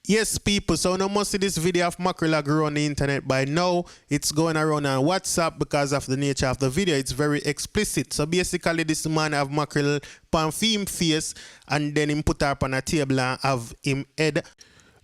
Yes, people, so now must see this video of Mackerel grow on the internet by now. It's going around on WhatsApp because of the nature of the video. It's very explicit. So basically, this man have Mackerel pan him face and then him put her up on a table and have him head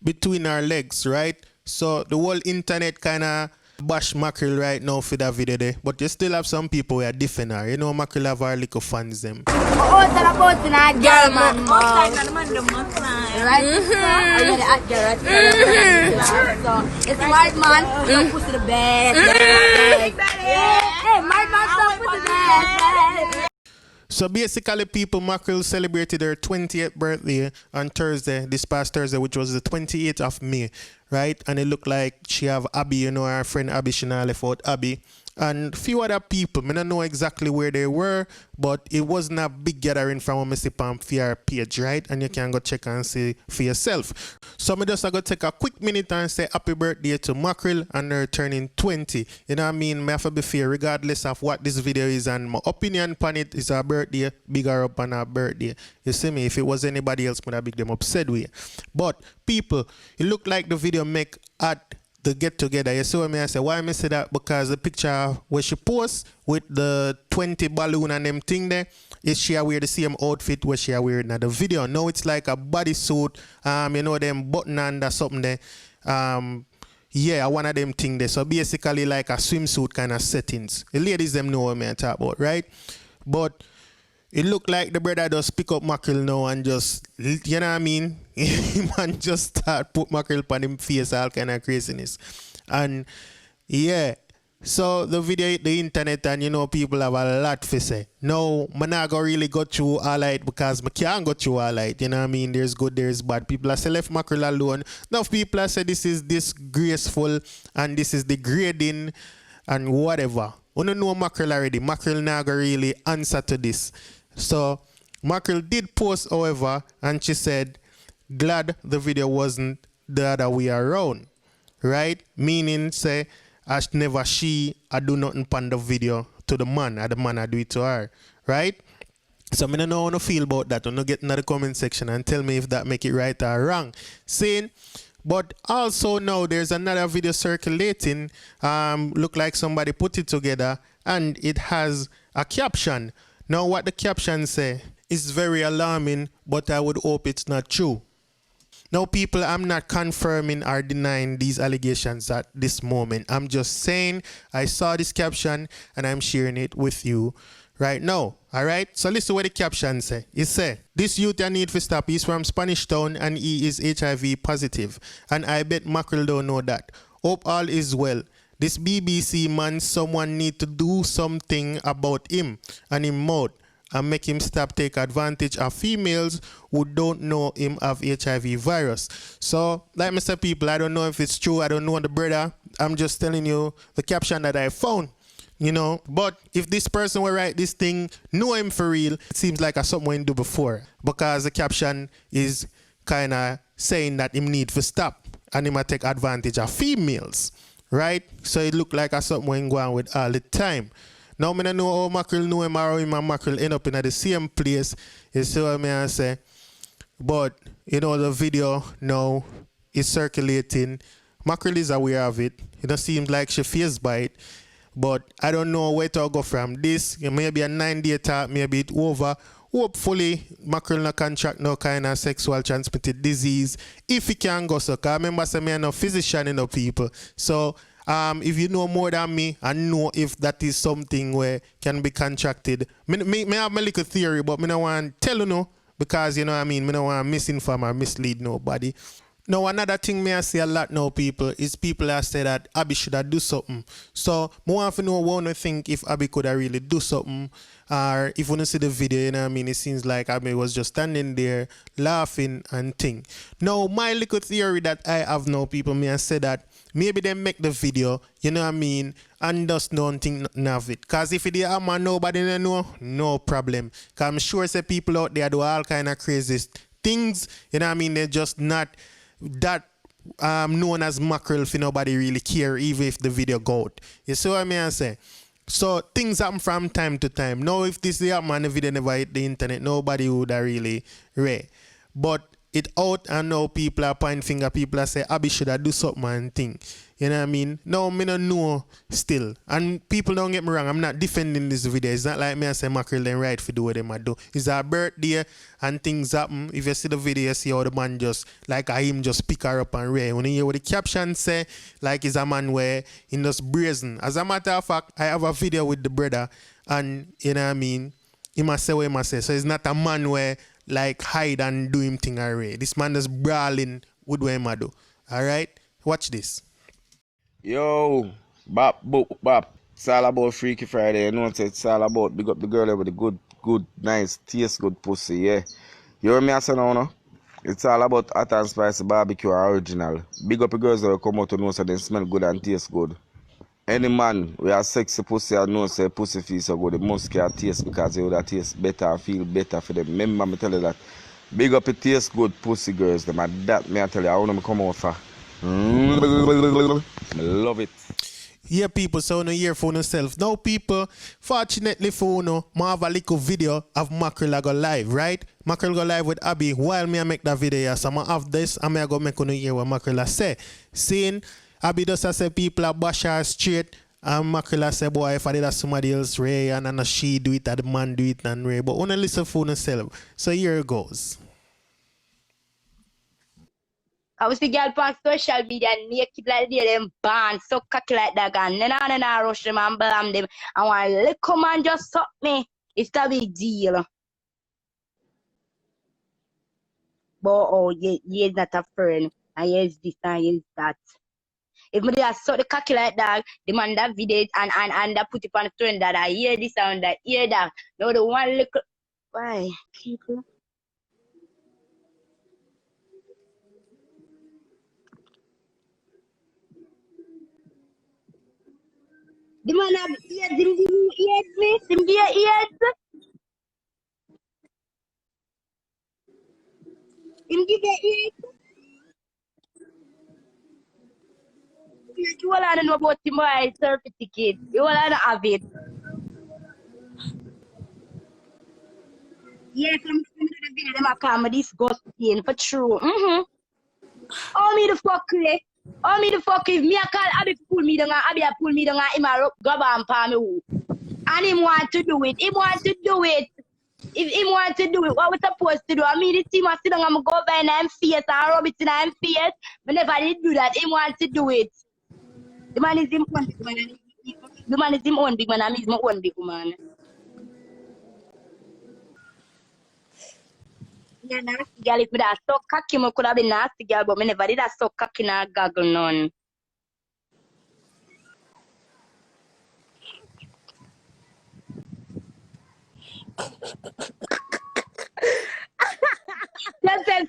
between her legs, right? So the whole internet kind of bash Mackerel right now for that video there. But you still have some people who are different her. You know, Mackerel have our little fans them. Oh, that about in a girl, man. Right? So it's white man. Don't push the best. Hey, white man, don't push the best. So basically, people, Mackerel celebrated her 20th birthday on Thursday, this past Thursday, which was the 28th of May, right? And it looked like she have Abby, you know, her friend Abby, she now left out Abby. And a few other people, I don't know exactly where they were, but it wasn't a big gathering from what I see on her page, right? And you can go check and see for yourself. So I just going to take a quick minute and say happy birthday to Mackerel and her turning 20. You know what I mean? I have to be fair, regardless of what this video is, and my opinion on it is her birthday, big her up on her birthday. You see me? If it was anybody else, would have big them upset with. But people, it looked like the video make at the get together. You see what I say? Why I say that? Because the picture where she posts with the 20 balloon and them thing there, is she wear the same outfit where she wearing in the video. Now it's like a bodysuit, you know, them button under something there. Yeah, one of them thing there. So basically like a swimsuit kind of settings. The ladies them know what I talk about, right? But it looked like the brother just pick up Mackerel now and just, you know what I mean? Man just start put Mackerel on him face, all kind of craziness. And yeah, so the video hit the internet and you know people have a lot to say. No, I'm not going to really go through all of it because I can't go through all of it. You know what I mean? There's good, there's bad. People are saying left Mackerel alone. Enough people are saying this is disgraceful and this is degrading and whatever. We don't know Mackerel already. Mackerel not going to really answer to this. So Mackerel did post, however, and she said, glad the video wasn't the other way around, right? Meaning, say, as never I do nothing on the video to the man, and the man I do it to her, right? So I don't know how to feel about that. I'm going to get in the comment section and tell me if that make it right or wrong. Saying, but also now there's another video circulating, look like somebody put it together, and it has a caption. Now what the caption say is very alarming, but I would hope it's not true. Now people, I'm not confirming or denying these allegations at this moment. I'm just saying I saw this caption and I'm sharing it with you right now. Alright? So listen what the caption say. It say, this youth I need to stop. He's from Spanish Town and he is HIV positive. And I bet Mackerel don't know that. Hope all is well. This BBC man, someone need to do something about him and him mouth and make him stop take advantage of females who don't know him have HIV virus. So, like Mr. People, I don't know if it's true. I don't know the brother. I'm just telling you the caption that I found, you know. But if this person will write this thing, know him for real, it seems like a something he do before. Because the caption is kind of saying that him need to stop and he might take advantage of females. Right? So it looked like a something going on with all the time. Now I don't know how Mackerel know him or how him and Mackerel end up in the same place. You see what I say? But you know the video now is circulating. Mackerel is aware of it. It don't seem like she feels by it. But I don't know where to go from this. Maybe a 9-day talk, maybe it's over. Hopefully, Mackerel no contract no kind of sexual transmitted disease. If he can go so, because remember, I'm not a physician, you know, people. So, if you know more than me and know if that is something where can be contracted, me have my little theory, but I don't want to tell you no, because, you know what I mean, I don't want to misinform or mislead nobody. Now, another thing I see a lot now, people, is people that say that Abby should have do something. So, I want to know what you think if Abby could have really do something. Or if you don't see the video, you know what I mean, it seems like Abby was just standing there laughing and thing. Now, my little theory that I have now, people, may I say that maybe they make the video, you know what I mean, and just don't think nothing of it. Because if it is man, nobody know, no problem. Because I'm sure say people out there do all kind of crazy things, you know what I mean, they're just not that known as Mackerel for nobody really care even if the video go out. You see what I mean I say? So things happen from time to time. Now if this happen and the video never hit the internet, nobody would have really read. But it out and now people are pointing finger, people are say Abby should have do something and thing. You know what I mean? No, me don't know still. And people don't get me wrong, I'm not defending this video. It's not like me I say Mackerel then right for do what they might do. It's our birthday and things happen. If you see the video, you see how the man just like him just pick her up and ray. When you hear what the caption say, like it's a man where he just brazen. As a matter of fact, I have a video with the brother and you know what I mean? He must say what he must say. So it's not a man where like hide and do him thing array. This man is brawling with what he do. Alright? Watch this. Yo, bop, boop, bop. It's all about Freaky Friday. You know what it's all about. Big up the girl with the good, nice, taste good pussy, yeah. You hear me I say now, no? It's all about hot and spicy barbecue original. Big up the girls that come out to know so they smell good and taste good. Any man with a sexy pussy and know say pussy feel so good, they must get taste because they would taste better and feel better for them. Remember me tell you that. Big up the taste good pussy girls, them and that me I tell you, I want them come out for. Love it. Yeah, people, so no hear for yourself. Now, people, fortunately for you, I have a little video of Mackerel go live, right? Mackerel go live with Abby while me I make that video here. So I have this and I go make you hear what Mackerel say. Seeing Abby does say people are bash her straight and Mackerel say, boy, if I did that somebody else, Ray, and she do it, and the man do it, and Ray. But only listen for yourself. So here it goes. I was the girl on social media naked like them band, so cocky like that gun. Then I rush them and blam them. I want to little man just suck me. It's a big deal. But oh, yeah, not a friend. And yes, this and yes, that. If me just suck the cocky like that, the man that video and that put it on the friend that I hear this and that hear that. No, the one little. Why? People. The man have ears, him give you ears, miss. Him give you ears. Him give you ears. You all I don't know about him, boy, certificate. You all I don't have it. Yes, I'm seeing the video, them a call me disgusting, for true. Oh, me the fuck, eh? Oh, me the fuck, if me a call Abby to pull me down, Abby a pull me down, and him a grab and palm me. And him want to do it. Him want to do it. If him want to do it, what we supposed to do? I mean, this team a sit down and go by in him face and rub it in him face. But never did do that. Him want to do it. The man is him own big man. The man is him own big man, and he's my own big man. Yeah, nasty girl, if me that so cocky, me could have been nasty girl, but me never did that so cocky na gaggle none.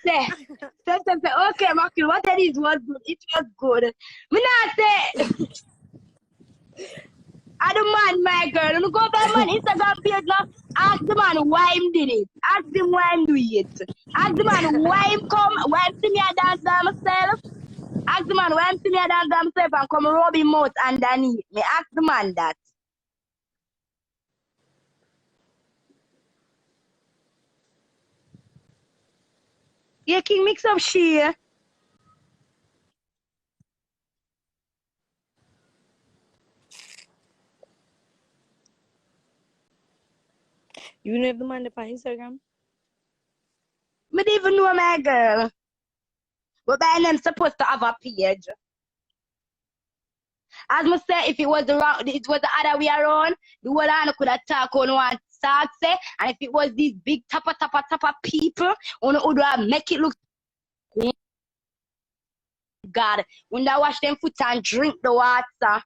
Say, okay, Mackerel, what that is was good. It was good. Me not say, I the man, my girl. You go by man Instagram page now. Ask the man why him did it. Ask him why him do it. Ask the man why him come, why him see me a dance by myself. Ask the man why him see me a dance by myself and come rub him out underneath me. Ask the man that. Yeah, King mix up she. You know the man on Instagram? Me don't even know my girl. But by them supposed to have a page. As I say, if it was the other way around, the whole I could have talk on one start say, and if it was these big tappa people, on would have make it look God. When I wash them foot and drink the water.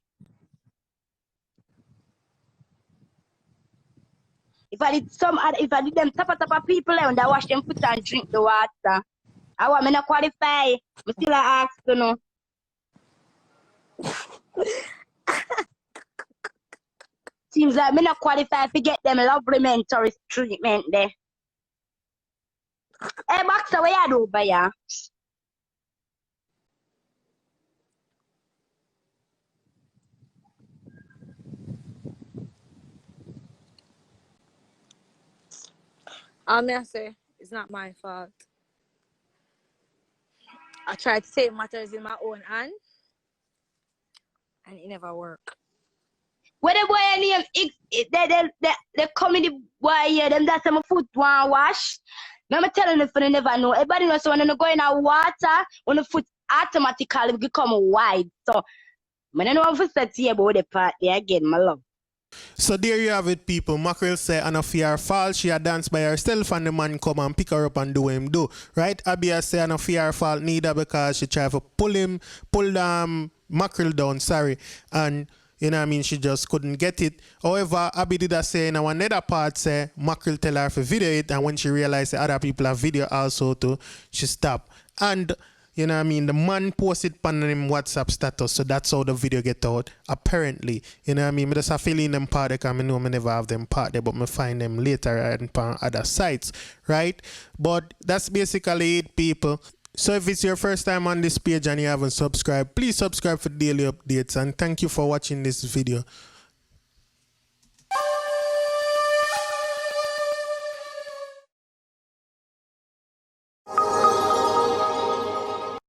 If I did them tappa people when I wash them foot and drink the water. I want me not qualify. I still ask you know. Seems like me not qualify to get them lovely mentor treatment there. Hey, Boxer, what you do by ya? All me I say, it's not my fault. I tried to take matters in my own hand, and it never worked. Where the boy name X, the comedy boy here, them that's my foot one wash. Now I'm telling you for they never know. Everybody knows when you go in the water, when the foot automatically become wide. So I don't know if it's that here about the part there again, my love. So there you have it, people. Mackerel say, and if her fault, she had danced by herself and the man come and pick her up and do what him do. Right? Abia say, and if her fault neither because she tried to pull Mackerel down, sorry. And you know what I mean, she just couldn't get it. However, Abby did say in another part say Mackerel tell her to video it, and when she realized that other people have video also too, she stopped. And you know what I mean, the man posted on him WhatsApp status, so that's how the video get out. Apparently, you know what I mean. I just have feeling them part because I know I never have them part there, but I find them later on other sites, right? But that's basically it, people. So if it's your first time on this page and you haven't subscribed, please subscribe for daily updates, and thank you for watching this video.